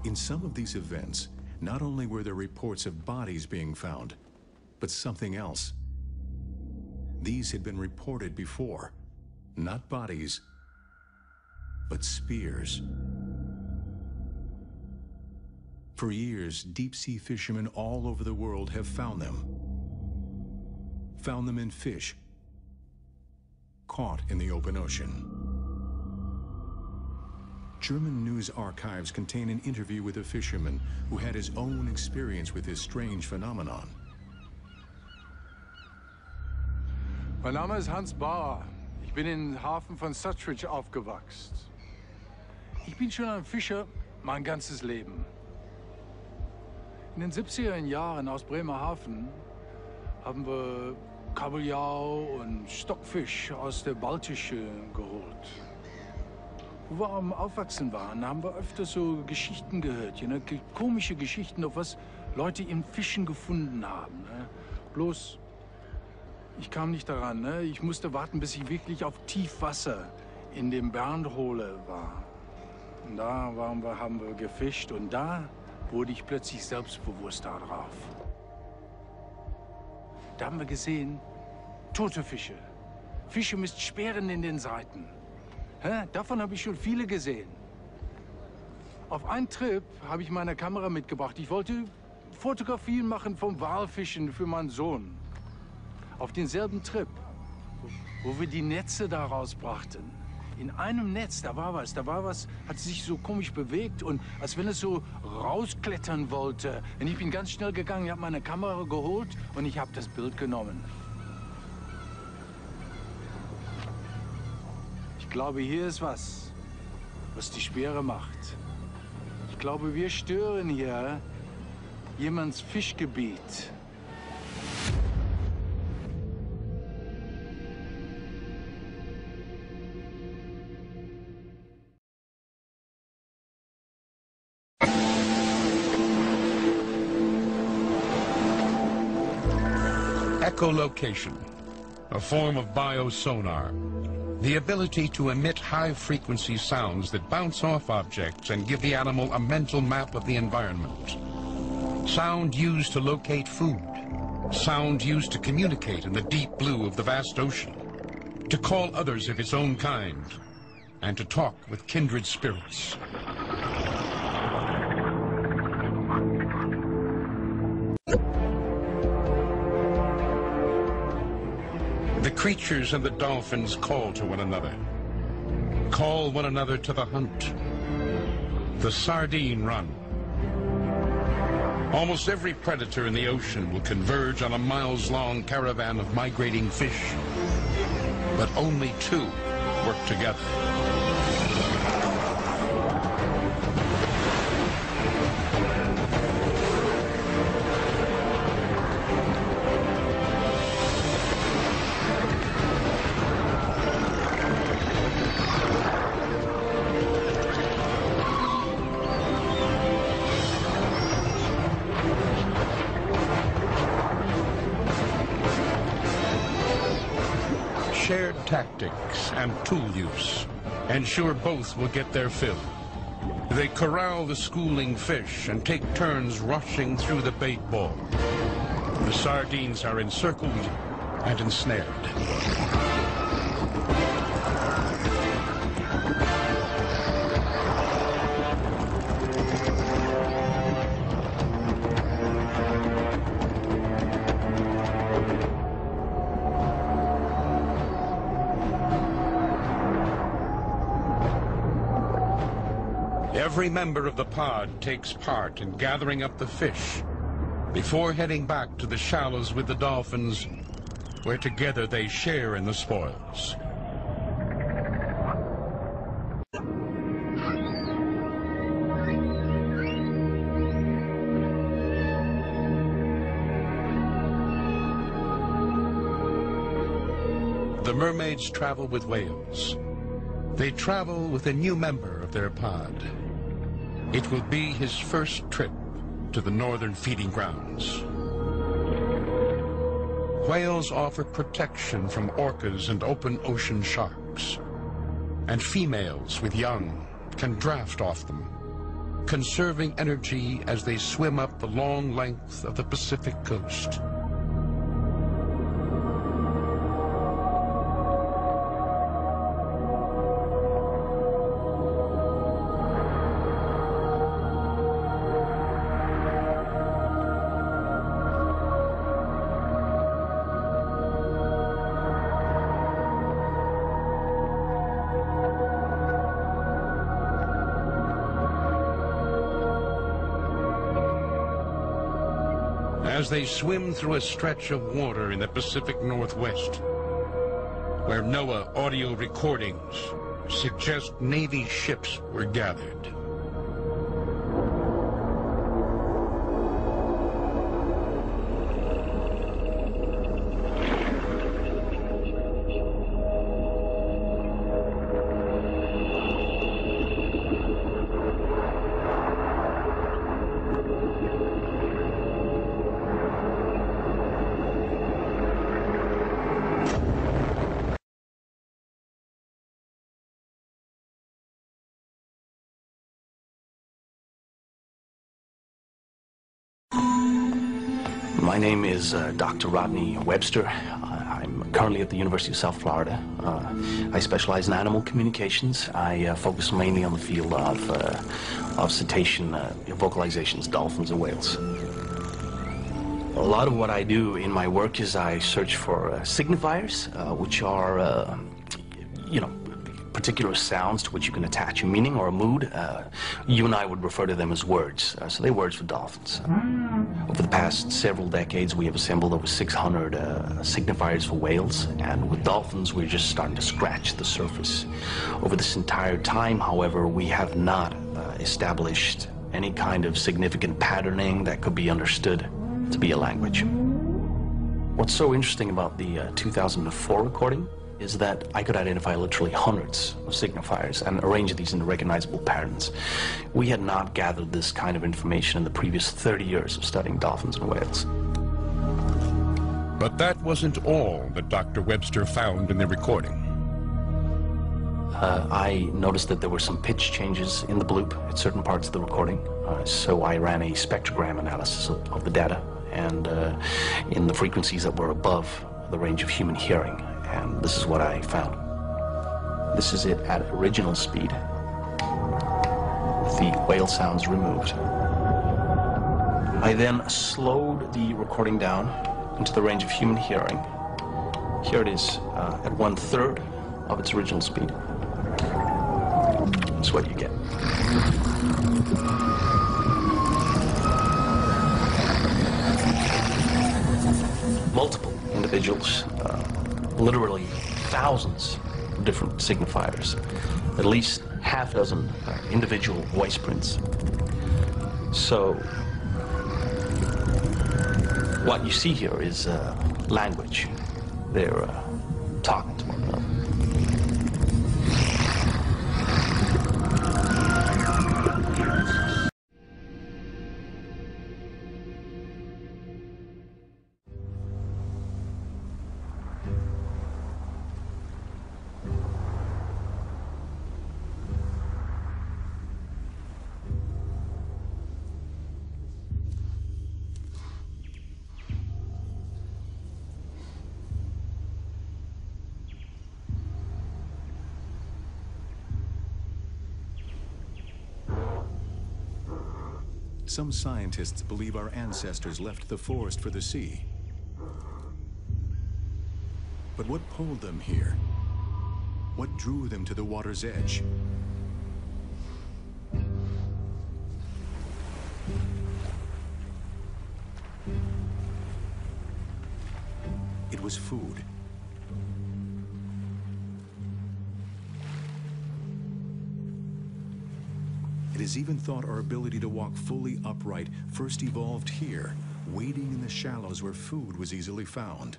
In some of these events, not only were there reports of bodies being found, but something else. These had been reported before. Not bodies, but spears. For years, deep-sea fishermen all over the world have found them. Found them in fish, caught in the open ocean. German news archives contain an interview with a fisherman who had his own experience with this strange phenomenon. Mein Name ist Hans Bauer. Ich bin im Hafen von Sutridge aufgewachsen. Ich bin schon ein Fischer mein ganzes Leben. In den 70er Jahren aus Bremerhaven haben wir Kabeljau und Stockfisch aus der Baltische geholt. Wo wir am Aufwachsen waren, haben wir öfter so Geschichten gehört, ne? Komische Geschichten, auf was Leute in Fischen gefunden haben. Ne? Bloß, ich kam nicht daran. Ne? Ich musste warten, bis ich wirklich auf Tiefwasser in dem Bernhole war. Und da haben wir gefischt und da wurde ich plötzlich selbstbewusst darauf. Da haben wir gesehen, tote Fische. Fische mit Speeren in den Seiten. Davon habe ich schon viele gesehen. Auf einen Trip habe ich meine Kamera mitgebracht. Ich wollte Fotografien machen vom Walfischen für meinen Sohn. Auf denselben Trip, wo wir die Netze da rausbrachten. In einem Netz, da war was, hat sich so komisch bewegt und als wenn es so rausklettern wollte. Und ich bin ganz schnell gegangen, ich habe meine Kamera geholt und ich habe das Bild genommen. Ich glaube, hier ist was die Speere macht. Ich glaube, wir stören hier jemands Fischgebiet. Echolocation, a form of biosonar. The ability to emit high-frequency sounds that bounce off objects and give the animal a mental map of the environment. Sound used to locate food. Sound used to communicate in the deep blue of the vast ocean. To call others of its own kind. And to talk with kindred spirits. The creatures and the dolphins call to one another to the hunt. The sardine run. Almost every predator in the ocean will converge on a miles-long caravan of migrating fish, but only two work together. Shared tactics and tool use ensure both will get their fill. They corral the schooling fish and take turns rushing through the bait ball. The sardines are encircled and ensnared. Every member of the pod takes part in gathering up the fish before heading back to the shallows with the dolphins, where together they share in the spoils. The mermaids travel with whales. They travel with a new member of their pod. It will be his first trip to the northern feeding grounds. Whales offer protection from orcas and open ocean sharks, and females with young can draft off them. conserving energy as they swim up the long length of the Pacific coast. As they swim through a stretch of water in the Pacific Northwest, where NOAA audio recordings suggest Navy ships were gathered. My name is Dr. Rodney Webster. I'm currently at the University of South Florida. I specialize in animal communications. I focus mainly on the field of cetacean vocalizations, dolphins and whales. A lot of what I do in my work is I search for signifiers, which are, particular sounds to which you can attach a meaning or a mood. You and I would refer to them as words. So they're words for dolphins. Over the past several decades, we have assembled over 600 signifiers for whales, and with dolphins, we're just starting to scratch the surface. Over this entire time, however, we have not established any kind of significant patterning that could be understood to be a language. What's so interesting about the 2004 recording is that I could identify literally hundreds of signifiers and arrange these into recognizable patterns. We had not gathered this kind of information in the previous 30 years of studying dolphins and whales. But that wasn't all that Dr. Webster found in the recording. I noticed that there were some pitch changes in the bloop at certain parts of the recording, so I ran a spectrogram analysis of the data and in the frequencies that were above the range of human hearing. And this is what I found. This is it at original speed, with the whale sounds removed. I then slowed the recording down into the range of human hearing. Here it is at 1/3 of its original speed. That's what you get. Multiple individuals, literally thousands of different signifiers, at least half dozen individual voice prints. So what you see here is language. They're talking to one another. Some scientists believe our ancestors left the forest for the sea. But what pulled them here? What drew them to the water's edge? It was food. It is even thought our ability to walk fully upright first evolved here, wading in the shallows where food was easily found.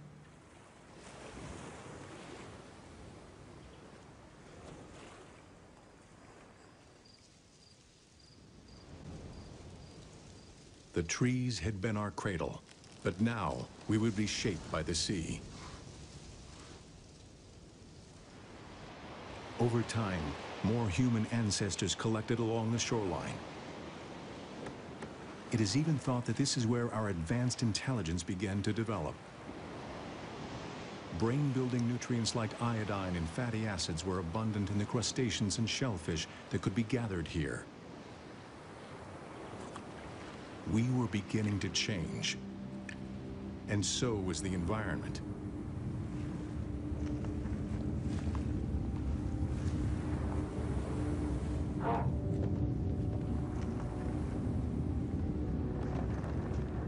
The trees had been our cradle, but now we would be shaped by the sea. Over time, more human ancestors collected along the shoreline. It is even thought that this is where our advanced intelligence began to develop. Brain-building nutrients like iodine and fatty acids were abundant in the crustaceans and shellfish that could be gathered here. We were beginning to change, and so was the environment.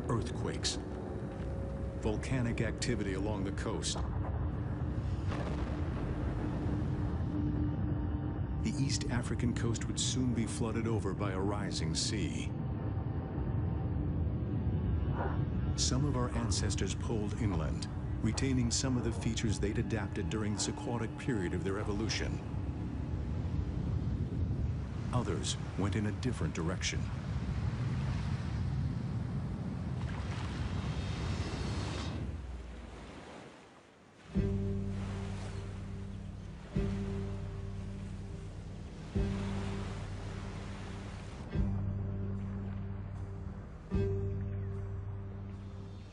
Earthquakes, volcanic activity along the coast. The East African coast would soon be flooded over by a rising sea. Some of our ancestors pulled inland, retaining some of the features they'd adapted during this aquatic period of their evolution. Others went in a different direction.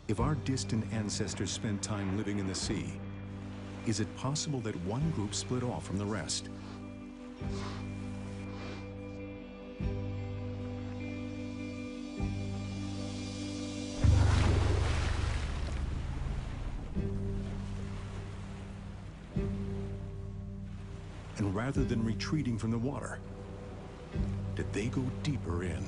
If our distant ancestors spent time living in the sea, is it possible that one group split off from the rest? And rather than retreating from the water, did they go deeper in?